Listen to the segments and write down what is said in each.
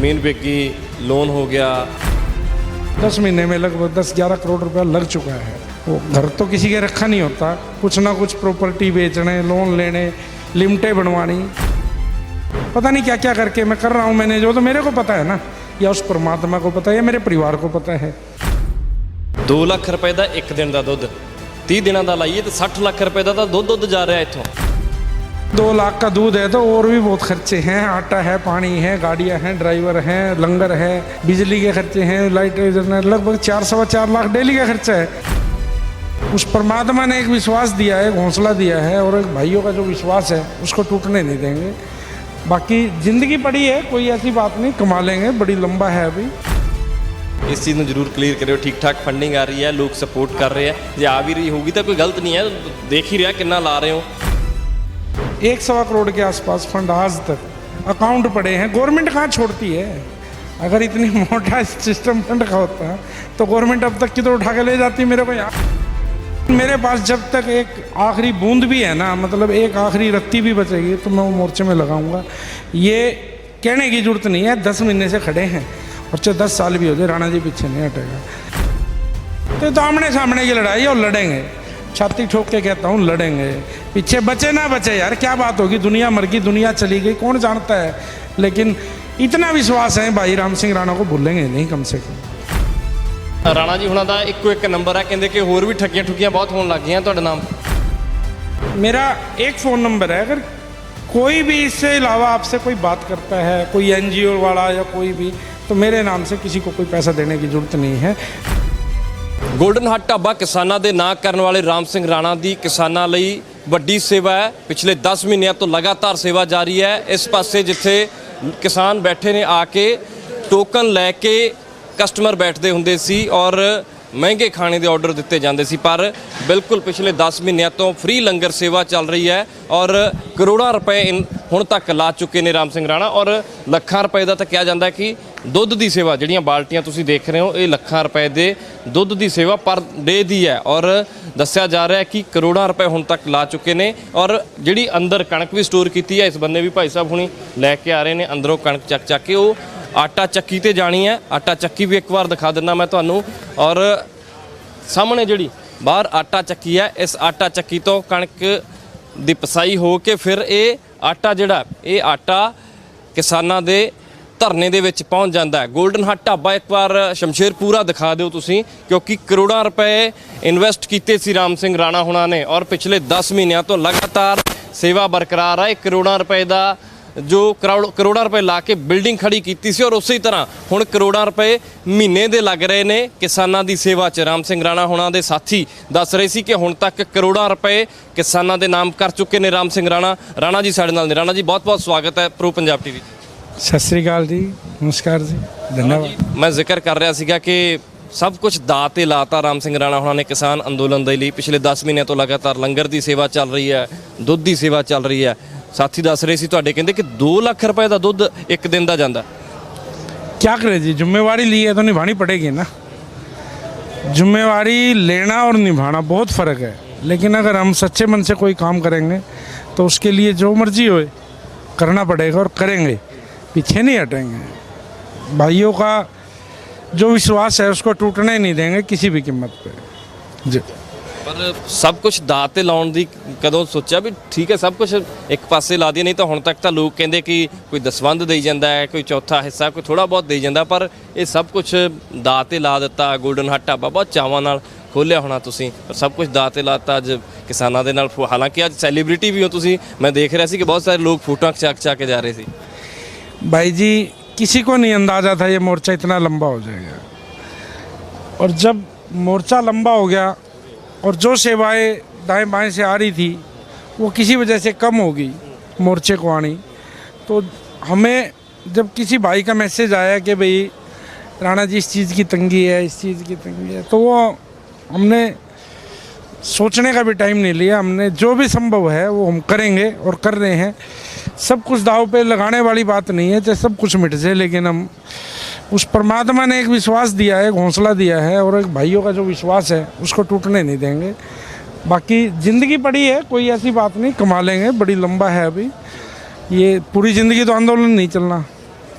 ज़मीन बिकी, लोन हो गया। 10 महीने में लगभग 10-11 करोड़ रुपया लग चुका है। वो घर तो किसी के रखा नहीं होता, कुछ ना कुछ प्रॉपर्टी बेचने, लोन लेने, लिमिटें बनवानी, पता नहीं क्या क्या करके मैं कर रहा हूँ। मैंने जो तो मेरे को पता है ना, या उस परमात्मा को पता है, या मेरे परिवार को पता है। 2 ਲੱਖ ਰੁਪਏ ਦਾ ਇੱਕ ਦਿਨ ਦਾ ਦੁੱਧ, 30 ਦਿਨਾਂ ਦਾ ਲਾਈਏ ਤਾਂ 60 ਲੱਖ ਰੁਪਏ ਦਾ ਤਾਂ ਦੁੱਧ ਜਾ ਰਿਹਾ ਇੱਥੋਂ। 2 लाख का दूध है तो और भी बहुत खर्चे हैं। आटा है, पानी है, गाड़ियाँ हैं, ड्राइवर हैं, लंगर है, बिजली के खर्चे हैं, लाइट, लगभग 4-4.25 लाख डेली का खर्चा है। उस परमात्मा ने एक विश्वास दिया है, हौसला दिया है, और एक भाइयों का जो विश्वास है उसको टूटने नहीं देंगे। बाकी ज़िंदगी पड़ी है, कोई ऐसी बात नहीं, कमा लेंगे, बड़ी लंबा है अभी। इस चीज़ ਨੂੰ ਜ਼ਰੂਰ ਕਲੀਅਰ ਕਰਿਓ। ਠੀਕ ਠਾਕ ਫੰਡਿੰਗ ਆ ਰਹੀ ਹੈ, ਲੋਕ ਸਪੋਰਟ ਕਰ ਰਹੇ ਆ। ਜੇ ਆ ਵੀ ਰਹੀ ਹੋਊਗੀ ਤਾਂ ਕੋਈ ਗਲਤ ਨਹੀਂ ਹੈ, ਦੇਖ ਹੀ ਰਿਹਾ ਕਿੰਨਾ ਲਾ ਰਹੇ ਹੋ। 1-1.25 करोड़ के आसपास फंड आज तक अकाउंट पड़े हैं। गवर्नमेंट कहाँ छोड़ती है? अगर इतनी मोटा सिस्टम फंड का होता तो गवर्नमेंट अब तक की तो उठा के ले जाती मेरे को यहाँ। मेरे पास जब तक एक आखिरी बूंद भी है ना, मतलब एक आखिरी रत्ती भी बचेगी तो मैं वो मोर्चे में लगाऊंगा। ये कहने की जरूरत नहीं है, 10 महीने से खड़े हैं, और चाहे 10 साल भी हो जाए, राणा जी पीछे नहीं हटेगा। तो आमने सामने की लड़ाई और लड़ेंगे, छाती ठोक के कहता हूँ, लड़ेंगे। पीछे बचे ना बचे यार, क्या बात होगी, दुनिया मर गई, दुनिया चली गई, कौन जानता है। लेकिन इतना विश्वास है भाई राम सिंह राणा को भूलेंगे नहीं कम से कम। ਰਾਣਾ ਜੀ ਹੁਣਾਂ ਦਾ ਇੱਕੋ ਇੱਕ ਨੰਬਰ ਹੈ, ਕਹਿੰਦੇ ਕਿ ਹੋਰ ਵੀ ਠੱਗੀਆਂ ਠੁੱਗੀਆਂ ਬਹੁਤ ਹੋਣ ਲੱਗ ਗਈਆਂ ਤੁਹਾਡੇ ਨਾਮ। मेरा एक फ़ोन नंबर है, अगर कोई भी इससे अलावा आपसे कोई बात करता है, कोई NGO वाला या कोई भी, तो मेरे नाम से किसी को कोई पैसा देने की ज़रूरत नहीं है। ਗੋਲਡਨ ਹੱਟ ਢਾਬਾ ਕਿਸਾਨਾਂ ਦੇ ਨਾਂ ਕਰਨ ਵਾਲੇ ਰਾਮ ਸਿੰਘ ਰਾਣਾ ਦੀ ਕਿਸਾਨਾਂ ਲਈ ਵੱਡੀ ਸੇਵਾ ਹੈ। ਪਿਛਲੇ 10 ਮਹੀਨਿਆਂ ਤੋਂ ਲਗਾਤਾਰ ਸੇਵਾ ਜਾਰੀ ਹੈ। ਇਸ ਪਾਸੇ ਜਿੱਥੇ ਕਿਸਾਨ ਬੈਠੇ ਨੇ ਆ ਕੇ ਟੋਕਨ ਲੈ ਕੇ ਕਸਟਮਰ ਬੈਠਦੇ ਹੁੰਦੇ ਸੀ ਔਰ ਮਹਿੰਗੇ ਖਾਣੇ ਦੇ ਆਰਡਰ ਦਿੱਤੇ ਜਾਂਦੇ ਸੀ, ਪਰ ਬਿਲਕੁਲ ਪਿਛਲੇ 10 ਮਹੀਨਿਆਂ ਤੋਂ ਫ੍ਰੀ ਲੰਗਰ ਸੇਵਾ ਚੱਲ ਰਹੀ ਹੈ ਔਰ ਕਰੋੜਾਂ ਰੁਪਏ ਹੁਣ ਤੱਕ ਲਾ ਚੁੱਕੇ ਨੇ ਰਾਮ ਸਿੰਘ ਰਾਣਾ। ਔਰ ਲੱਖਾਂ ਰੁਪਏ ਦਾ ਤਾਂ ਕਿਹਾ ਜਾਂਦਾ ਕਿ ਦੁੱਧ ਦੀ ਸੇਵਾ, ਜਿਹੜੀਆਂ ਬਾਲਟੀਆਂ ਤੁਸੀਂ ਦੇਖ ਰਹੇ ਹੋ, ਇਹ ਲੱਖਾਂ ਰੁਪਏ ਦੇ ਦੁੱਧ ਦੀ ਸੇਵਾ ਪਰ ਡੇ ਦੀ ਹੈ ਔਰ ਦੱਸਿਆ ਜਾ ਰਿਹਾ ਹੈ ਕਿ ਕਰੋੜਾਂ ਰੁਪਏ ਹੁਣ ਤੱਕ ਲਾ ਚੁੱਕੇ ਨੇ। ਔਰ ਜਿਹੜੀ ਅੰਦਰ ਕਣਕ ਵੀ ਸਟੋਰ ਕੀਤੀ ਹੈ, ਇਸ ਬੰਨੇ ਵੀ ਭਾਈ ਸਾਹਿਬ ਹੁਣੀ ਲੈ ਕੇ ਆ ਰਹੇ ਨੇ ਅੰਦਰੋਂ ਕਣਕ ਚੱਕ ਕੇ। ਉਹ ਆਟਾ ਚੱਕੀ ਤੇ ਜਾਣੀ ਹੈ, ਆਟਾ ਚੱਕੀ ਵੀ ਇੱਕ ਵਾਰ ਦਿਖਾ ਦਿੰਦਾ ਮੈਂ ਤੁਹਾਨੂੰ। ਔਰ ਸਾਹਮਣੇ ਜਿਹੜੀ ਬਾਹਰ ਆਟਾ ਚੱਕੀ ਹੈ, ਇਸ ਆਟਾ ਚੱਕੀ ਤੋਂ ਕਣਕ ਦੀ ਪਸਾਈ ਹੋ ਕੇ ਫਿਰ ਇਹ ਆਟਾ ਜਿਹੜਾ ਇਹ ਆਟਾ ਕਿਸਾਨਾਂ ਦੇ ਧਰਨੇ ਦੇ ਵਿੱਚ ਪਹੁੰਚ ਜਾਂਦਾ ਹੈ। ਗੋਲਡਨ ਹੱਟ ਢਾਬਾ ਇੱਕ ਵਾਰ ਸ਼ਮਸ਼ੇਰਪੁਰਾ ਦਿਖਾ ਦਿਓ ਤੁਸੀਂ, ਕਿਉਂਕਿ ਕਰੋੜਾਂ ਰੁਪਏ ਇਨਵੈਸਟ ਕੀਤੇ ਸੀ ਰਾਮ ਸਿੰਘ ਰਾਣਾ ਹੁਣਾਂ ਨੇ ਔਰ ਪਿਛਲੇ 10 ਮਹੀਨਿਆਂ ਤੋਂ ਲਗਾਤਾਰ ਸੇਵਾ ਬਰਕਰਾਰ ਹੈ। ਕਰੋੜਾਂ ਰੁਪਏ ਦਾ ਜੋ ਕਰੋੜਾਂ ਰੁਪਏ ਲਾ ਕੇ ਬਿਲਡਿੰਗ ਖੜੀ ਕੀਤੀ ਸੀ ਔਰ ਉਸੇ ਤਰ੍ਹਾਂ ਹੁਣ ਕਰੋੜਾਂ ਰੁਪਏ ਮਹੀਨੇ ਦੇ ਲੱਗ ਰਹੇ ਨੇ ਕਿਸਾਨਾਂ ਦੀ ਸੇਵਾ 'ਚ। ਰਾਮ ਸਿੰਘ ਰਾਣਾ ਹੁਣਾਂ ਦੇ ਸਾਥੀ ਦੱਸ ਰਹੇ ਸੀ ਕਿ ਹੁਣ ਤੱਕ ਕਰੋੜਾਂ ਰੁਪਏ ਕਿਸਾਨਾਂ ਦੇ ਨਾਮ ਕਰ ਚੁੱਕੇ ਨੇ ਰਾਮ ਸਿੰਘ ਰਾਣਾ। ਰਾਣਾ ਜੀ ਸਾਡੇ ਨਾਲ ਨੇ। ਰਾਣਾ ਜੀ ਬਹੁਤ ਬਹੁਤ ਸਵਾਗਤ ਹੈ ਪ੍ਰੋ ਪੰਜਾਬ TV। सत श्री अकाल जी, नमस्कार जी, धन्यवाद। मैं जिक्र कर रहा ਸੀਗਾ कि सब कुछ दाव ਤੇ ਲਾਤਾ ਰਾਮ ਸਿੰਘ ਰਾਣਾ ਹੁਣਾਂ ਨੇ ਕਿਸਾਨ ਅੰਦੋਲਨ ਦੇ ਲਈ। ਪਿਛਲੇ 10 ਮਹੀਨਿਆਂ ਤੋਂ ਲਗਾਤਾਰ ਲੰਗਰ ਦੀ ਸੇਵਾ ਚੱਲ ਰਹੀ ਹੈ, ਦੁੱਧ ਦੀ ਸੇਵਾ ਚੱਲ ਰਹੀ ਹੈ। ਸਾਥੀ ਦੱਸ ਰਹੇ ਸੀ ਤੁਹਾਡੇ, ਕਹਿੰਦੇ कि 2 ਲੱਖ ਰੁਪਏ ਦਾ ਦੁੱਧ ਇੱਕ ਦਿਨ ਦਾ ਜਾਂਦਾ। क्या करें जी, जिम्मेवारी ली है तो निभानी पड़ेगी ना। जिम्मेवारी लेना और निभाना बहुत फ़र्क है। लेकिन अगर हम सच्चे मन से कोई काम करेंगे तो उसके लिए जो मर्जी हो करना पड़ेगा और करेंगे, पीछे नहीं हटेंगे। भाइयों का जो विश्वास है उसको टूटने नहीं देंगे किसी भी कीमत पे जी। पर सब कुछ दाव ਤੇ ਲਾਉਣ ਦੀ ਕਦੋਂ ਸੋਚਿਆ ਵੀ ਠੀਕ ਹੈ ਸਭ ਕੁਝ ਇੱਕ ਪਾਸੇ ਲਾ ਦਈਏ? ਨਹੀਂ ਤਾਂ ਹੁਣ ਤੱਕ ਤਾਂ ਲੋਕ ਕਹਿੰਦੇ ਕਿ ਕੋਈ ਦਸਵੰਧ ਦੇਈ ਜਾਂਦਾ ਹੈ, ਕੋਈ ਚੌਥਾ ਹਿੱਸਾ, ਕੋਈ ਥੋੜ੍ਹਾ ਬਹੁਤ ਦੇਈ ਜਾਂਦਾ, ਪਰ ਇਹ ਸਭ ਕੁਝ दाव ਤੇ ਲਾ ਦਿੱਤਾ। ਗੋਲਡਨ ਹੱਟ ਢਾਬਾ ਬਹੁਤ ਚਾਵਾਂ ਨਾਲ ਖੋਲ੍ਹਿਆ ਹੋਣਾ ਤੁਸੀਂ, ਪਰ ਸਭ ਕੁਝ दाव ਤੇ ਲਾਤਾ ਅੱਜ ਕਿਸਾਨਾਂ ਦੇ ਨਾਲ। ਹਾਲਾਂਕਿ ਅੱਜ ਸੈਲੀਬ੍ਰਿਟੀ ਵੀ ਹੋ ਤੁਸੀਂ, ਮੈਂ ਦੇਖ ਰਿਹਾ ਸੀ ਕਿ ਬਹੁਤ ਸਾਰੇ ਲੋਕ ਫੋਟੋਆਂ ਖਿਚਾ ਕੇ ਜਾ ਰਹੇ ਸੀ। भाई जी, किसी को नहीं अंदाज़ा था ये मोर्चा इतना लंबा हो जाएगा। और जब मोर्चा लंबा हो गया और जो सेवाएं दाएं बाएं से आ रही थी वो किसी वजह से कम हो गई मोर्चे को आनी, तो हमें जब किसी भाई का मैसेज आया कि भाई राणा जी इस चीज़ की तंगी है, इस चीज़ की तंगी है, तो वो हमने सोचने का भी टाइम नहीं लिया। हमने जो भी संभव है वो हम करेंगे और कर रहे हैं। सब कुछ दाव पे लगाने वाली बात नहीं है, चाहे सब कुछ मिट जाए, लेकिन हम उस परमात्मा ने एक विश्वास दिया है, एक हौसला दिया है, और एक भाइयों का जो विश्वास है उसको टूटने नहीं देंगे। बाकी ज़िंदगी पड़ी है, कोई ऐसी बात नहीं, कमा लेंगे, बड़ी लंबा है अभी। ये पूरी ज़िंदगी तो आंदोलन नहीं चलना।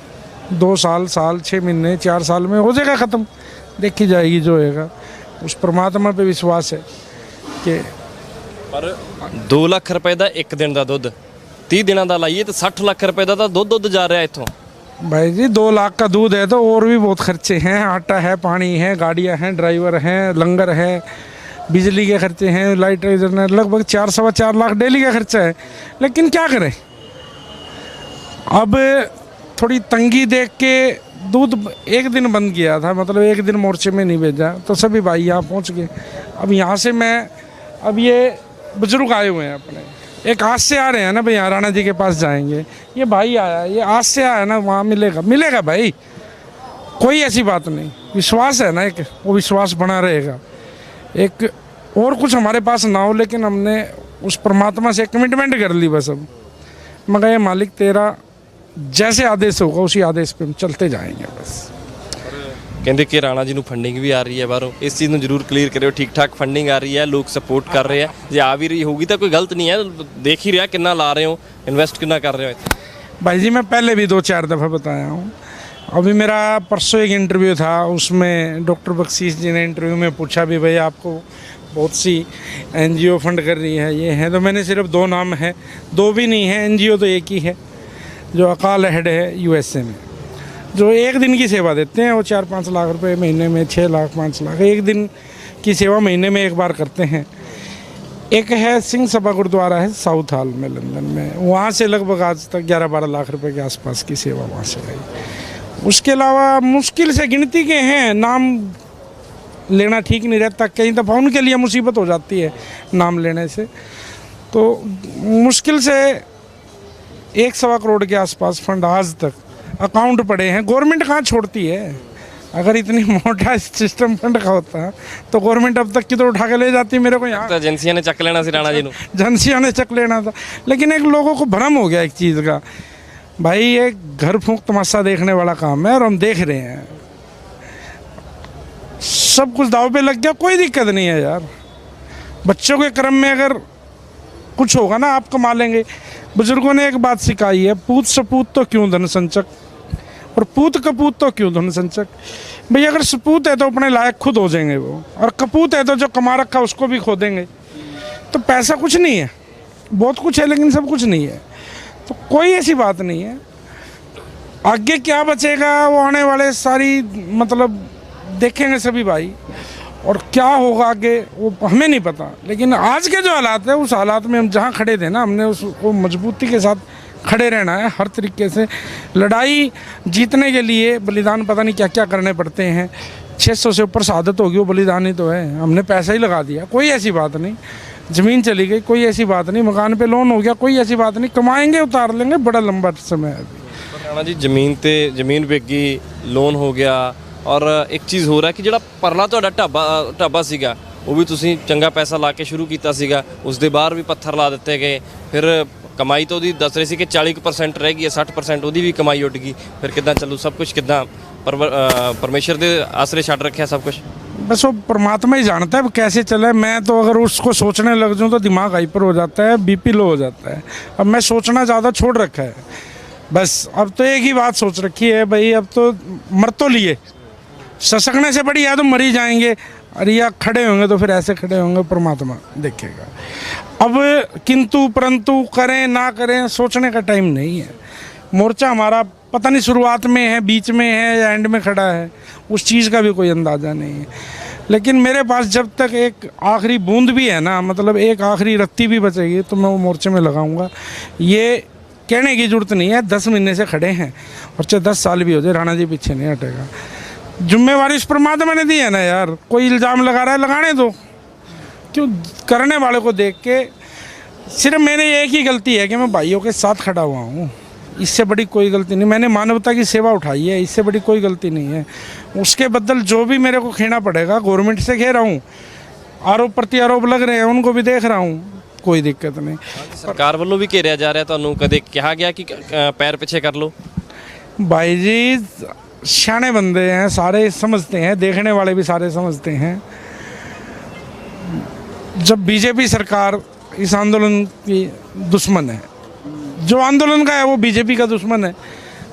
2 साल 6 महीने 4 साल में हो जाएगा ख़त्म, देखी जाएगी जो होएगा। उस परमात्मा पे विश्वास है कि पर 2 ਲੱਖ ਰੁਪਏ ਦਾ ਇੱਕ ਦਿਨ ਦਾ ਦੁੱਧ 30 ਦਿਨਾਂ ਦਾ ਲਾਈਏ ਤਾਂ 60 ਲੱਖ ਰੁਪਏ ਦਾ ਤਾਂ ਦੁੱਧ ਜਾ ਰਿਹਾ ਇੱਥੋਂ। भाई जी 2 लाख का दूध है तो और भी बहुत खर्चे हैं, आटा है, पानी है, गाड़ियाँ हैं, ड्राइवर हैं, लंगर है, बिजली के खर्चे हैं, लाइट लगभग 4-4.25 लाख डेली का खर्चा है। लेकिन क्या करें, अब थोड़ी तंगी देख के दूध एक दिन बंद किया था, मतलब एक दिन मोर्चे में नहीं भेजा, तो सभी भाई यहाँ पहुँच गए। अब यहाँ से मैं, अब ये बुजुर्ग आए हुए हैं अपने, एक आज से आ रहे हैं ना भाई, राणा जी के पास जाएंगे, ये भाई आया, ये आज से आया ना, वहाँ मिलेगा भाई, कोई ऐसी बात नहीं। विश्वास है ना एक, वो विश्वास बना रहेगा। एक और कुछ हमारे पास ना हो, लेकिन हमने उस परमात्मा से कमिटमेंट कर ली बस। अब मैं कहा, मालिक तेरा जैसे आदेश होगा उसी आदेश पे हम चलते जाएंगे बस। ਕਹਿੰਦੇ ਕਿ ਰਾਣਾ ਜੀ ਨੂੰ ਫੰਡਿੰਗ ਵੀ ਆ ਰਹੀ ਹੈ ਬਾਹਰੋਂ, ਇਸ ਚੀਜ਼ ਨੂੰ ਜ਼ਰੂਰ ਕਲੀਅਰ ਕਰਿਓ। ਠੀਕ ਠਾਕ ਫੰਡਿੰਗ ਆ ਰਹੀ ਹੈ, ਲੋਕ ਸਪੋਰਟ ਕਰ ਰਹੇ ਆ, ਜੇ ਆ ਵੀ ਰਹੀ ਹੋਗੀ ਤਾਂ ਕੋਈ ਗਲਤ ਨਹੀਂ ਹੈ, ਦੇਖ ਹੀ ਰਿਹਾ ਕਿੰਨਾ ਲਾ ਰਹੇ ਹੋ, ਇਨਵੈਸਟ कितना कर रहे हो ਇੱਥੇ। भाई जी मैं पहले भी 2-4 दफ़ा बताया हूँ। अभी मेरा परसों एक इंटरव्यू था, उसमें डॉक्टर बख्शीश जी ने इंटरव्यू में पूछा भी भाई आपको बहुत सी NGO फंड कर रही है, ये है, तो मैंने सिर्फ 2 नाम है, 2 भी नहीं है, NGO तो एक ही है, जो अकाल हेड है USA में, जो एक दिन की सेवा देते हैं। वो 4-5 लाख रुपए महीने में, 6 लाख 5 लाख एक दिन की सेवा महीने में एक बार करते हैं। एक है सिंह सभा गुरुद्वारा है साउथ हॉल में लंदन में, वहाँ से लगभग आज तक 11-12 लाख रुपए के आसपास की सेवा वहाँ से आई। उसके अलावा मुश्किल से गिनती के हैं, नाम लेना ठीक नहीं रहता, कई दफ़ा उनके लिए मुसीबत हो जाती है नाम लेने से, तो मुश्किल से 1-1.25 करोड़ के आसपास फंड आज तक अकाउंट पड़े हैं। गवर्नमेंट कहाँ छोड़ती है, अगर इतनी मोटा सिस्टम फंड का होता तो गवर्नमेंट अब तक की तो उठा के ले जाती मेरे को यहाँ। ਤਾਂ ਏਜੰਸੀਆਂ ਨੇ ਚੱਕ ਲੈਣਾ ਸੀ ਰਾਣਾ ਜੀ ਨੂੰ। एजेंसियों ने चक लेना था, लेकिन एक लोगों को भ्रम हो गया एक चीज़ का, भाई ये घर फूंक तमाशा देखने वाला काम है और हम देख रहे हैं, सब कुछ दाव पे लग गया, कोई दिक्कत नहीं है यार। बच्चों के क्रम में अगर कुछ होगा ना, आप कमा लेंगे। बुजुर्गों ने एक बात सिखाई है, पूत सपूत तो क्यों धन संचक, और पूत कपूत तो क्यों धन संचक। भाई अगर सपूत है तो अपने लायक खुद हो जाएंगे वो, और कपूत है तो जो कमा रखा उसको भी खो देंगे। तो पैसा कुछ नहीं है, बहुत कुछ है लेकिन सब कुछ नहीं है, तो कोई ऐसी बात नहीं है। आगे क्या बचेगा वो आने वाले सारी मतलब देखेंगे सभी भाई, और क्या होगा आगे वो हमें नहीं पता। लेकिन आज के जो हालात है, उस हालात में हम जहाँ खड़े थे ना, हमने उसको मजबूती के साथ खड़े रहना है हर तरीके से। लड़ाई जीतने के लिए बलिदान पता नहीं क्या क्या करने पड़ते हैं, 600 से ऊपर शहादत होगी, वो बलिदान ही तो है। हमने पैसा ही लगा दिया, कोई ऐसी बात नहीं। ज़मीन चली गई, कोई ऐसी बात नहीं। मकान पे लोन हो गया, कोई ऐसी बात नहीं। कमाएंगे, उतार लेंगे, बड़ा लंबा समय है अभी। ਰਾਣਾ ਜੀ ਜ਼ਮੀਨ ਵਿਕ ਗਈ, ਲੋਨ ਹੋ ਗਿਆ, ਔਰ ਇੱਕ ਚੀਜ਼ ਹੋ ਰਿਹਾ ਕਿ ਜਿਹੜਾ ਪਰਲਾ ਤੁਹਾਡਾ ਢਾਬਾ ਸੀਗਾ, ਉਹ ਵੀ ਤੁਸੀਂ ਚੰਗਾ ਪੈਸਾ ਲਾ ਕੇ ਸ਼ੁਰੂ ਕੀਤਾ ਸੀਗਾ, ਉਸ ਦੇ ਬਾਹਰ ਵੀ ਪੱਥਰ ਲਾ ਦਿੱਤੇ ਗਏ। ਫਿਰ ਕਮਾਈ ਤਾਂ ਉਹਦੀ ਦੱਸ ਰਹੇ ਸੀ ਕਿ 40% ਰਹਿ ਗਈ ਹੈ, 60% ਉਹਦੀ ਵੀ ਕਮਾਈ ਉੱਡ ਗਈ। ਫਿਰ ਕਿੱਦਾਂ ਚੱਲੂ ਸਭ ਕੁਝ, ਕਿੱਦਾਂ परमेश्वर के आसरे छड़ रखे सब कुछ? बस वो परमात्मा ही जानता है अब कैसे चले। मैं तो अगर उसको सोचने लग जाऊँ तो दिमाग हाइपर हो जाता है, बीपी लो हो जाता है। अब मैं सोचना ज़्यादा छोड़ रखा है, बस अब तो एक ही बात सोच रखी है, भाई अब तो मर तो लिए, ससकने से बड़ी या तो मरी जाएंगे, और या खड़े होंगे तो फिर ऐसे खड़े होंगे, परमात्मा देखेगा। अब किंतु परंतु करें ना करें सोचने का टाइम नहीं है। मोर्चा हमारा पता नहीं शुरुआत में है, बीच में है या एंड में खड़ा है, उस चीज़ का भी कोई अंदाज़ा नहीं है। लेकिन मेरे पास जब तक एक आखिरी बूंद भी है ना, मतलब एक आखिरी रत्ती भी बचेगी, तो मैं वो मोर्चे में लगाऊंगा। ये कहने की ज़रूरत नहीं है, 10 महीने से खड़े हैं, और चाहे 10 साल भी हो जाए, राणा जी पीछे नहीं हटेगा। जिम्मेवारी उस परमात्मा ने दी है ना यार। कोई इल्ज़ाम लगा रहा है, लगाने दो, क्यों करने वाले को देख के। सिर्फ मेरी एक ही गलती है कि मैं भाइयों के साथ खड़ा हुआ हूँ, इससे बड़ी कोई गलती नहीं। मैंने मानवता की सेवा उठाई है, इससे बड़ी कोई गलती नहीं है। उसके बदल जो भी मेरे को खेना पड़ेगा, गवर्नमेंट से खे रहा हूँ, आरोप प्रत्यारोप लग रहे हैं उनको भी देख रहा हूँ, कोई दिक्कत नहीं। सरकार वालों भी घेरिया जा रहा है, ਤੁਹਾਨੂੰ ਕਦੇ ਕਿਹਾ ਗਿਆ कि पैर पीछे कर लो? भाई जी सियाने बंदे हैं, सारे समझते हैं, देखने वाले भी सारे समझते हैं। जब बीजेपी सरकार इस आंदोलन की दुश्मन है, जो आंदोलन का है वो बीजेपी का दुश्मन है,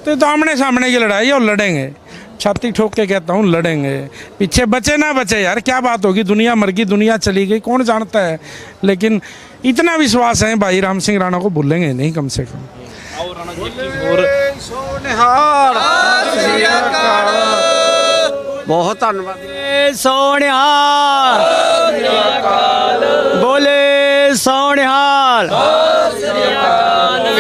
तो आमने सामने की लड़ाई है और लड़ेंगे, छाती ठोक के कहता हूँ लड़ेंगे। पीछे बचे ना बचे यार, क्या बात होगी, दुनिया मर गई, दुनिया चली गई, कौन जानता है, लेकिन इतना विश्वास है भाई राम सिंह राणा को भूलेंगे नहीं कम से कम। बहुत धन्यवाद सोनिहाल, बोले सोनिहाल।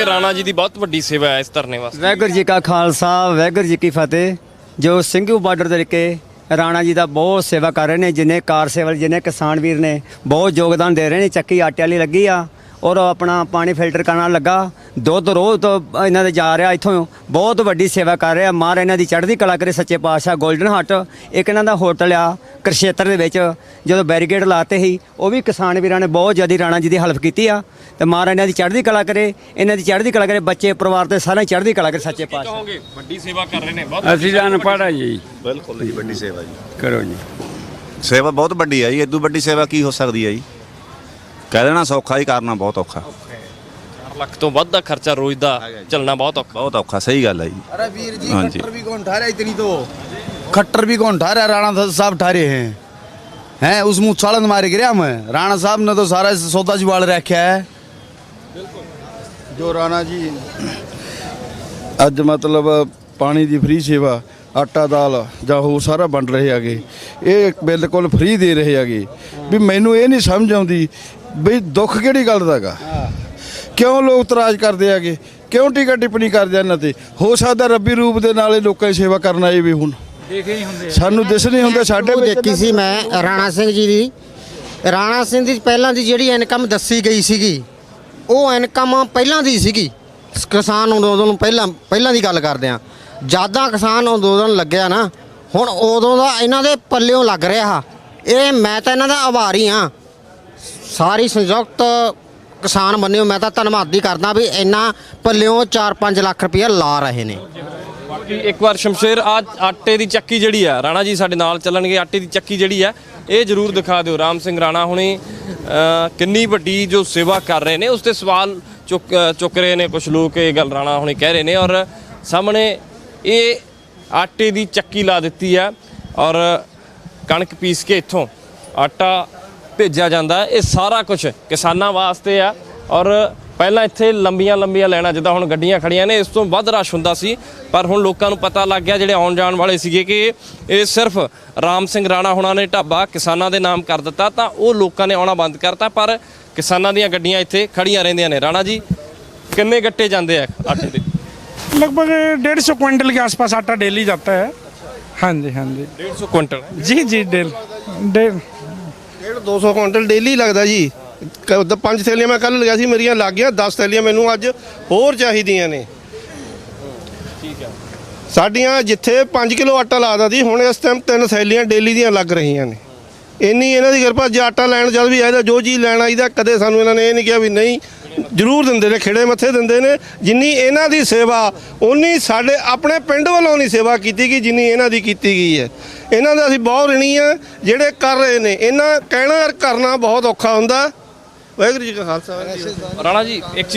राणा जी की बहुत बड़ी सेवा है इस धरने वास्ते। वाहगुरू जी का खालसा, वाहगुरू जी की फतेह। जो ਸਿੰਘੂ ਬਾਰਡਰ ਦੇ ਕੇ ਰਾਣਾ ਜੀ ਦਾ ਬਹੁਤ ਸੇਵਾ ਕਰ ਰਹੇ ਨੇ, ਜਿੰਨੇ ਕਾਰ ਸੇਵਕ ਜਿੰਨੇ ਕਿਸਾਨ ਵੀਰ ਨੇ ਬਹੁਤ ਯੋਗਦਾਨ ਦੇ ਰਹੇ ਨੇ। ਚੱਕੀ ਆਟੇ ਵਾਲੀ ਲੱਗੀ ਆ ਔਰ ਆਪਣਾ ਪਾਣੀ ਫਿਲਟਰ ਕਰਨ ਲੱਗਾ, ਦੁੱਧ ਰੋਜ਼ ਤੋਂ ਇਹਨਾਂ ਦੇ ਜਾ ਰਿਹਾ ਇੱਥੋਂ, ਬਹੁਤ ਵੱਡੀ ਸੇਵਾ ਕਰ ਰਿਹਾ। ਮਾਰ ਇਹਨਾਂ ਦੀ ਚੜ੍ਹਦੀ ਕਲਾ ਕਰੇ ਸੱਚੇ ਪਾਤਸ਼ਾਹ। ਗੋਲਡਨ ਹੱਟ ਇੱਕ ਇਹਨਾਂ ਦਾ ਹੋਟਲ ਆ ਕੁਰੂਕਸ਼ੇਤਰ ਦੇ ਵਿੱਚ, ਜਦੋਂ ਬੈਰੀਕੇਡ ਲਾਤੇ ਸੀ ਉਹ ਵੀ ਕਿਸਾਨ ਵੀਰਾਂ ਨੇ ਬਹੁਤ ਜ਼ਿਆਦਾ ਰਾਣਾ ਜੀ ਦੀ ਹੈਲਪ ਕੀਤੀ ਆ। ਤੇ ਮਾਰ ਇਹਨਾਂ ਦੀ ਚੜ੍ਹਦੀ ਕਲਾ ਕਰੇ, ਇਹਨਾਂ ਦੀ ਚੜ੍ਹਦੀ ਕਲਾ ਕਰੇ, ਬੱਚੇ ਪਰਿਵਾਰ ਤੇ ਸਾਰੇ ਚੜ੍ਹਦੀ ਕਲਾ ਕਰੇ ਸੱਚੇ ਪਾਤਸ਼ਾਹ। ਕਹੋਗੇ ਵੱਡੀ ਸੇਵਾ ਕਰ ਰਹੇ ਨੇ ਬਹੁਤ। ਅਸੀਂ ਤਾਂ ਅਨਪੜ੍ਹ ਆ ਜੀ। ਬਿਲਕੁਲ ਜੀ, ਵੱਡੀ ਸੇਵਾ ਜੀ ਕਰੋ ਜੀ, ਸੇਵਾ ਬਹੁਤ ਵੱਡੀ ਹੈ ਜੀ। ਇਦੋਂ ਵੱਡੀ ਸੇਵਾ ਕੀ ਹੋ ਸਕਦੀ ਹੈ ਜੀ? ਕਹਿ ਦੇਣਾ ਸੌਖਾ ਹੀ, ਕਰਨਾ ਬਹੁਤ ਔਖਾ। 4 ਲੱਖ ਤੋਂ ਵੱਧ ਦਾ ਖਰਚਾ ਰੋਜ਼ ਦਾ ਚੱਲਣਾ ਬਹੁਤ ਔਖਾ। ਬਹੁਤ ਔਖਾ, ਸਹੀ ਗੱਲ ਹੈ ਜੀ। अरे वीर जी, हाँ जी। खट्टर भी कौन ठहरा इतनी, तो खट्टर भी कौन ठहरा, राणा साहब ठहरे हैं उस मुँह छालन मारे गिरे हम। राणा साहब ने तो सारा सौदा जुगाड़ रखा है। ਜੋ ਰਾਣਾ ਜੀ ਅੱਜ ਮਤਲਬ ਪਾਣੀ ਦੀ ਫ੍ਰੀ ਸੇਵਾ, ਆਟਾ ਦਾਲ ਜਾਂ ਹੋਰ ਸਾਰਾ ਵੰਡ ਰਹੇ ਹੈਗੇ, ਇਹ ਬਿਲਕੁਲ ਫ੍ਰੀ ਦੇ ਰਹੇ ਹੈਗੇ। ਵੀ ਮੈਨੂੰ ਇਹ ਨਹੀਂ ਸਮਝ ਆਉਂਦੀ ਵੀ ਦੁੱਖ ਕਿਹੜੀ ਗੱਲ ਦਾ ਹੈਗਾ, ਕਿਉਂ ਲੋਕ ਇਤਰਾਜ਼ ਕਰਦੇ ਹੈਗੇ, ਕਿਉਂ ਟੀਕਾ ਟਿੱਪਣੀ ਕਰਦੇ ਇਹਨਾਂ ਤੇ। ਹੋ ਸਕਦਾ ਰੱਬੀ ਰੂਪ ਦੇ ਨਾਲ ਇਹ ਲੋਕਾਂ ਦੀ ਸੇਵਾ ਕਰਨ ਆਏ ਵੀ ਹੁਣ ਸਾਨੂੰ ਦਿਸ ਨਹੀਂ ਹੁੰਦਾ। ਸਾਡੇ ਵਿੱਚ ਦੇਖੀ ਸੀ ਮੈਂ ਰਾਣਾ ਸਿੰਘ ਜੀ ਦੀ, ਰਾਣਾ ਸਿੰਘ ਦੀ ਪਹਿਲਾਂ ਦੀ ਜਿਹੜੀ ਇਨਕਮ ਦੱਸੀ ਗਈ ਸੀਗੀ, ਉਹ ਇਨਕਮ ਪਹਿਲਾਂ ਦੀ ਸੀਗੀ। ਕਿਸਾਨ ਅੰਦੋਲਨ ਨੂੰ ਪਹਿਲਾਂ ਦੀ ਗੱਲ ਕਰਦੇ ਆ, ਜਿਆਦਾ ਕਿਸਾਨ ਅੰਦੋਲਨ ਲੱਗਿਆ ਨਾ, ਹੁਣ ਉਦੋਂ ਦਾ ਇਹਨਾਂ ਦੇ ਪੱਲਿਓਂ ਲੱਗ ਰਿਹਾ। ਇਹ ਮੈਂ ਤਾਂ ਇਹਨਾਂ ਦਾ ਆਭਾਰੀ ਆ, ਸਾਰੀ ਸੰਯੁਕਤ ਕਿਸਾਨ ਬੰਨਿਓ ਮੈਂ ਤਾਂ ਧੰਨਵਾਦੀ ਕਰਦਾ ਵੀ ਇੰਨਾ ਪੱਲਿਓਂ 4-5 ਲੱਖ ਰੁਪਇਆ ਲਾ ਰਹੇ ਨੇ। ਇੱਕ ਵਾਰ ਸ਼ਮਸ਼ੇਰ ਆਟੇ ਦੀ ਚੱਕੀ ਜਿਹੜੀ ਆ, ਰਾਣਾ ਜੀ ਸਾਡੇ ਨਾਲ ਚੱਲਣਗੇ, ਆਟੇ ਦੀ ਚੱਕੀ ਜਿਹੜੀ ਆ ਇਹ ਜ਼ਰੂਰ ਦਿਖਾ ਦਿਓ। ਰਾਮ ਸਿੰਘ ਰਾਣਾ ਹੁਣੇ ਕਿੰਨੀ ਵੱਡੀ ਜੋ ਸੇਵਾ ਕਰ ਰਹੇ ਨੇ ਉਸ ਤੇ ਸਵਾਲ ਚੁੱਕ ਰਹੇ ਨੇ ਕੁਝ ਲੋਕ, ਇਹ ਗੱਲ ਰਾਣਾ ਹੁਣੇ ਕਹਿ ਰਹੇ ਨੇ। ਔਰ ਸਾਹਮਣੇ ਇਹ ਆਟੇ ਦੀ ਚੱਕੀ ਲਾ ਦਿੱਤੀ ਆ ਔਰ ਕਣਕ ਪੀਸ ਕੇ ਇੱਥੋਂ ਆਟਾ ਭੇਜਿਆ ਜਾਂਦਾ। ਇਹ ਸਾਰਾ ਕੁਝ ਕਿਸਾਨਾਂ ਵਾਸਤੇ ਆ। ਔਰ ਪਹਿਲਾਂ ਇੱਥੇ ਲੰਬੀਆਂ ਲਾਈਨਾਂ, ਜਿੱਦਾਂ ਹੁਣ ਗੱਡੀਆਂ ਖੜੀਆਂ ਨੇ, ਇਸ ਤੋਂ ਵੱਧ ਰਸ਼ ਹੁੰਦਾ ਸੀ, ਪਰ ਹੁਣ ਲੋਕਾਂ ਨੂੰ ਪਤਾ ਲੱਗ ਗਿਆ, ਜਿਹੜੇ ਆਉਣ ਜਾਣ ਵਾਲੇ ਸੀਗੇ, ਕਿ ਇਹ ਸਿਰਫ ਰਾਮ ਸਿੰਘ ਰਾਣਾ ਹੁਣਾਂ ਨੇ ਢਾਬਾ ਕਿਸਾਨਾਂ ਦੇ ਨਾਮ ਕਰ ਦਿੱਤਾ, ਤਾਂ ਉਹ ਲੋਕਾਂ ਨੇ ਆਉਣਾ ਬੰਦ ਕਰਤਾ। ਪਰ ਕਿਸਾਨਾਂ ਦੀਆਂ ਗੱਡੀਆਂ ਇੱਥੇ ਖੜੀਆਂ ਰਹਿੰਦੀਆਂ ਨੇ। ਰਾਣਾ ਜੀ, ਕਿੰਨੇ ਗੱਟੇ ਜਾਂਦੇ ਆ ਆਟੇ ਦੇ? लगभग 150 क्विंटल के आसपास आटा डेली जाता है। हाँ जी, हाँ जी, 150 ਕੁਇੰਟਲ। जी डेल 200 ਕੁਇੰਟਲ ਡੇਲੀ ਲੱਗਦਾ ਜੀ। 5 ਥੈਲੀਆਂ ਮੈਂ ਕੱਲ ਲਗਾਇਆ ਸੀ, ਮੇਰੀਆਂ ਲੱਗ ਗਈਆਂ 10 ਥੈਲੀਆਂ, ਮੈਨੂੰ ਅੱਜ ਹੋਰ ਚਾਹੀਦੀਆਂ ਨੇ। ਠੀਕ ਹੈ। ਸਾਡੀਆਂ ਜਿੱਥੇ 5 ਕਿਲੋ ਆਟਾ ਲਾਦਾ ਸੀ, ਹੁਣ ਇਸ ਟਾਈਮ 3 ਥੈਲੀਆਂ ਡੇਲੀ ਦੀਆਂ ਲੱਗ ਰਹੀਆਂ ਨੇ। ਇੰਨੀ ਇਹਨਾਂ ਦੀ ਕਿਰਪਾ। ਜੇ ਆਟਾ ਲੈਣ ਜਦ ਵੀ ਆਇਦਾ, ਜੋ ਚੀਜ਼ ਲੈਣ ਆਈਦਾ, ਕਦੇ ਸਾਨੂੰ ਇਹਨਾਂ ਨੇ ਇਹ ਨਹੀਂ ਕਿਹਾ ਵੀ ਨਹੀਂ, ਜ਼ਰੂਰ ਦਿੰਦੇ ਨੇ, ਖਿੜੇ ਮੱਥੇ ਦਿੰਦੇ ਨੇ। ਜਿੰਨੀ ਇਹਨਾਂ ਦੀ ਸੇਵਾ ਉਨੀ ਸਾਡੇ ਆਪਣੇ ਪਿੰਡ ਵੱਲੋਂ ਨਹੀਂ ਸੇਵਾ ਕੀਤੀ ਗਈ ਜਿੰਨੀ ਇਹਨਾਂ ਦੀ ਕੀਤੀ ਗਈ ਹੈ। ਇਹਨਾਂ ਦਾ ਅਸੀਂ ਬਹੁਤ ਰਿਣੀ ਆ ਜਿਹੜੇ ਕਰ ਰਹੇ ਨੇ। ਇਹਨਾਂ ਕਹਿਣਾ ਕਰਨਾ ਬਹੁਤ ਔਖਾ ਹੁੰਦਾ। ਵਾਹਿਗੁਰੂ ਜੀ ਕਾ ਖਾਲਸਾ। ਰਾਣਾ ਜੀ, ਇੱਕ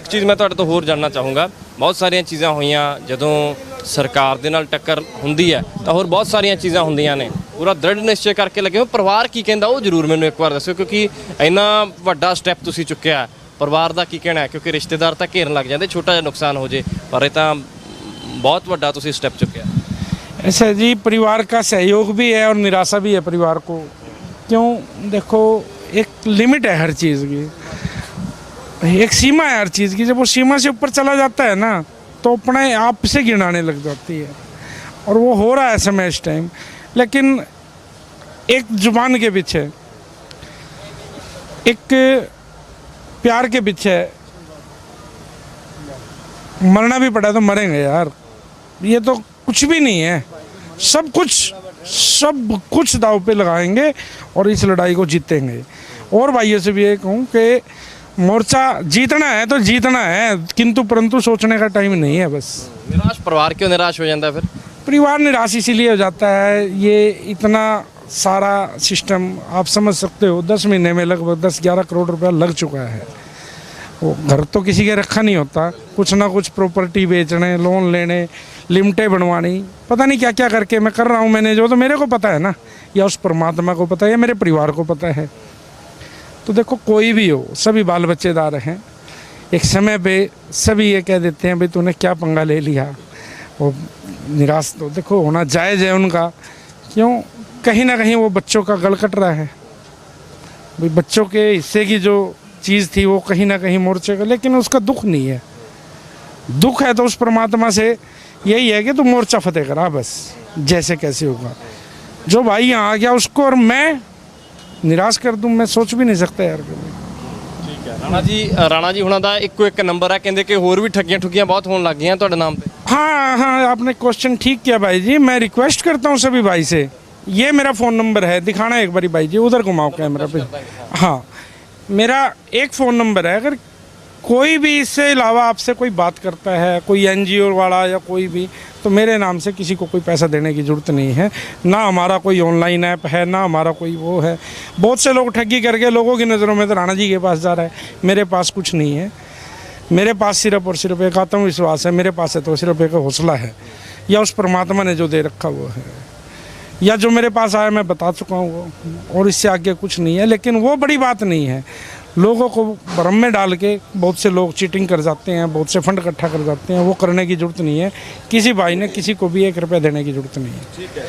ਚੀਜ਼ ਮੈਂ ਤੁਹਾਡੇ ਤੋਂ ਹੋਰ ਜਾਣਨਾ ਚਾਹੂੰਗਾ। ਬਹੁਤ ਸਾਰੀਆਂ ਚੀਜ਼ਾਂ ਹੋਈਆਂ, ਜਦੋਂ ਸਰਕਾਰ ਦੇ ਨਾਲ ਟੱਕਰ ਹੁੰਦੀ ਹੈ ਤਾਂ ਹੋਰ ਬਹੁਤ ਸਾਰੀਆਂ ਚੀਜ਼ਾਂ ਹੁੰਦੀਆਂ ਨੇ। ਪੂਰਾ ਦ੍ਰਿੜ ਨਿਸ਼ਚੈ ਕਰਕੇ ਲੱਗੇ ਹੋ। ਪਰਿਵਾਰ ਕੀ ਕਹਿੰਦਾ ਉਹ ਜ਼ਰੂਰ ਮੈਨੂੰ ਇੱਕ ਵਾਰ ਦੱਸਿਓ, ਕਿਉਂਕਿ ਇੰਨਾ ਵੱਡਾ ਸਟੈਪ ਤੁਸੀਂ ਚੁੱਕਿਆ, ਪਰਿਵਾਰ ਦਾ ਕੀ ਕਹਿਣਾ ਹੈ? ਕਿਉਂਕਿ ਰਿਸ਼ਤੇਦਾਰ ਤਾਂ ਘੇਰਨ ਲੱਗ ਜਾਂਦੇ, ਛੋਟਾ ਜਿਹਾ ਨੁਕਸਾਨ ਹੋ ਜੇ, ਪਰ ਇਹ ਤਾਂ ਬਹੁਤ ਵੱਡਾ ਤੁਸੀਂ ਸਟੈਪ ਚੁੱਕਿਆ। ऐसा जी, परिवार का सहयोग भी है और निराशा भी है परिवार को। क्यों? देखो, एक लिमिट है हर चीज़ की, एक सीमा है हर चीज़ की। जब वो सीमा से ऊपर चला जाता है ना, तो अपने आप से गिनाने लग जाती है, और वो हो रहा है समय इस टाइम। लेकिन एक जुबान के पीछे, एक प्यार के पीछे मरना भी पड़ा तो मरेंगे यार। ये तो कुछ भी नहीं है, सब कुछ दाव पे लगाएंगे और इस लड़ाई को जीतेंगे। और भाइयों से भी ये कहूँ कि मोर्चा जीतना है तो जीतना है, किंतु परंतु सोचने का टाइम नहीं है बस। निराश परिवार क्यों निराश हो जाता है फिर? परिवार निराश इसीलिए हो जाता है, ये इतना सारा सिस्टम आप समझ सकते हो, 10 महीने में लगभग 10-11 करोड़ रुपया लग चुका है। वो घर तो किसी के रखा नहीं होता, कुछ ना कुछ प्रॉपर्टी बेचने, लोन लेने, लिमिटें बनवानी, पता नहीं क्या क्या करके मैं कर रहा हूँ मैंने, जो तो मेरे को पता है ना, या उस परमात्मा को पता है, या मेरे परिवार को पता है। तो देखो कोई भी हो, सभी बाल बच्चेदार हैं। एक समय पे सभी ये कह देते हैं भाई तूने क्या पंगा ले लिया, वो निराश तो देखो होना जायज़ है उनका, क्यों कहीं ना कहीं वो बच्चों का गल कट रहा है भाई, बच्चों के हिस्से की जो चीज़ थी वो कहीं ना कहीं मोर्चे का, लेकिन उसका दुख नहीं है। दुख है तो उस परमात्मा से यही है कि तू मोर्चा फतेह करा बस, जैसे कैसे होगा। जो भाई यहाँ आ गया उसको और मैं निराश कर दूँ, मैं सोच भी नहीं सकता यार कभी। ਰਾਣਾ ਜੀ ਹੁਣਾਂ ਦਾ ਇੱਕੋ ਇੱਕ ਨੰਬਰ ਹੈ, ਕਹਿੰਦੇ ਕਿ ਹੋਰ ਵੀ ਠੱਗੀਆਂ ਠੁੱਗੀਆਂ ਬਹੁਤ ਹੋਣ ਲੱਗ ਗਈਆਂ ਤੁਹਾਡੇ ਨਾਮ ਤੇ। हाँ हाँ, आपने क्वेश्चन ठीक किया भाई जी। मैं रिक्वेस्ट करता हूँ सभी भाई से, ये मेरा फ़ोन नंबर है, दिखाना एक बारी भाई जी, उधर घुमाओ कैमरा पे। हाँ, मेरा एक फ़ोन नंबर है, अगर कोई भी इससे अलावा आपसे कोई बात करता है, कोई NGO वाला या कोई भी, तो मेरे नाम से किसी को कोई पैसा देने की ज़रूरत नहीं है। ना हमारा कोई ऑनलाइन ऐप है, ना हमारा कोई वो है। बहुत से लोग ठगी करके लोगों की नज़रों में तो राणा जी के पास जा रहा है, मेरे पास कुछ नहीं है। मेरे पास सिर्फ और सिर्फ एक आत्मविश्वास है, मेरे पास है तो सिर्फ एक हौसला है, या उस परमात्मा ने जो दे रखा वो है, या जो मेरे पास आया मैं बता चुका हूँ वो, और इससे आगे कुछ नहीं है। लेकिन वो बड़ी बात नहीं है, लोगों को भ्रम में डाल के बहुत से लोग चीटिंग कर जाते हैं, बहुत से फंड इकट्ठा कर जाते हैं, वो करने की ज़रूरत नहीं है। किसी भाई ने किसी को भी 1 रुपया देने की ज़रूरत नहीं है। ਠੀਕ ਹੈ।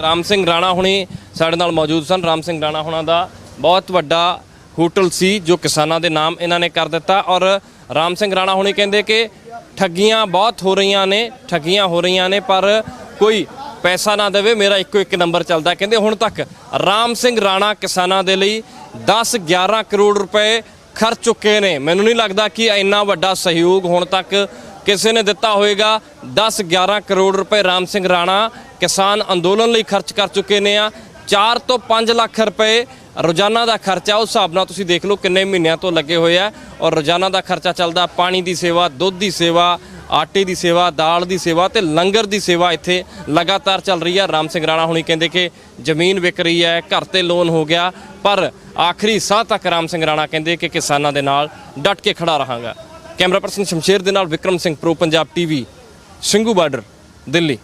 ਰਾਮ ਸਿੰਘ ਰਾਣਾ ਹੁਣੀ ਸਾਡੇ ਨਾਲ ਮੌਜੂਦ ਸਨ। ਰਾਮ ਸਿੰਘ ਰਾਣਾ ਹੁਣਾਂ ਦਾ ਬਹੁਤ ਵੱਡਾ ਹੋਟਲ ਸੀ ਜੋ ਕਿਸਾਨਾਂ ਦੇ ਨਾਮ ਇਹਨਾਂ ਨੇ ਕਰ ਦਿੱਤਾ, ਔਰ ਰਾਮ ਸਿੰਘ ਰਾਣਾ ਹੁਣੀ ਕਹਿੰਦੇ ਕਿ ਠੱਗੀਆਂ ਬਹੁਤ ਹੋ ਰਹੀਆਂ ਨੇ, ਠੱਗੀਆਂ ਹੋ ਰਹੀਆਂ ਨੇ, ਪਰ ਕੋਈ ਪੈਸਾ ਨਾ ਦੇਵੇ। ਮੇਰਾ ਇੱਕੋ ਇੱਕ ਨੰਬਰ ਚੱਲਦਾ। ਕਹਿੰਦੇ ਹੁਣ ਤੱਕ ਰਾਮ ਸਿੰਘ ਰਾਣਾ ਕਿਸਾਨਾਂ ਦੇ ਲਈ 10-11 ਕਰੋੜ ਰੁਪਏ ਖਰਚ ਚੁੱਕੇ ਨੇ। ਮੈਨੂੰ ਨਹੀਂ ਲੱਗਦਾ ਕਿ ਇੰਨਾ ਵੱਡਾ ਸਹਿਯੋਗ ਹੁਣ ਤੱਕ ਕਿਸੇ ਨੇ ਦਿੱਤਾ ਹੋਵੇਗਾ। 10-11 ਕਰੋੜ ਰੁਪਏ ਰਾਮ ਸਿੰਘ ਰਾਣਾ ਕਿਸਾਨ ਅੰਦੋਲਨ ਲਈ ਖਰਚ ਕਰ ਚੁੱਕੇ ਨੇ। 4 ਤੋਂ 5 ਲੱਖ ਰੁਪਏ ਰੋਜ਼ਾਨਾ ਦਾ ਖਰਚਾ, ਉਸ ਹਿਸਾਬ ਨਾਲ ਤੁਸੀਂ ਦੇਖ ਲਓ ਕਿੰਨੇ ਮਹੀਨਿਆਂ ਤੋਂ ਲੱਗੇ ਹੋਏ ਆ, ਔਰ ਰੋਜ਼ਾਨਾ ਦਾ ਖਰਚਾ ਚੱਲਦਾ। ਪਾਣੀ ਦੀ ਸੇਵਾ, ਦੁੱਧ ਦੀ ਸੇਵਾ, ਆਟੇ ਦੀ ਸੇਵਾ, ਦਾਲ ਦੀ ਸੇਵਾ ਤੇ ਲੰਗਰ ਦੀ ਸੇਵਾ ਇੱਥੇ ਲਗਾਤਾਰ ਚੱਲ ਰਹੀ ਹੈ। ਰਾਮ ਸਿੰਘ ਰਾਣਾ ਹੁਣੀ ਕਹਿੰਦੇ ਕਿ ਜ਼ਮੀਨ ਵਿਕ ਰਹੀ ਹੈ, ਘਰ ਤੇ ਲੋਨ ਹੋ ਗਿਆ, ਪਰ ਆਖਰੀ ਸਾਹ ਤੱਕ ਰਾਮ ਸਿੰਘ ਰਾਣਾ ਕਹਿੰਦੇ ਕਿ ਕਿਸਾਨਾਂ ਦੇ ਨਾਲ ਡਟ ਕੇ ਖੜਾ ਰਹਾਂਗਾ। ਕੈਮਰਾ ਪਰਸਨ ਸ਼ਮਸ਼ੇਰ ਦੇ ਨਾਲ Vikram Singh, pro Punjab TV, Singhu border, Delhi.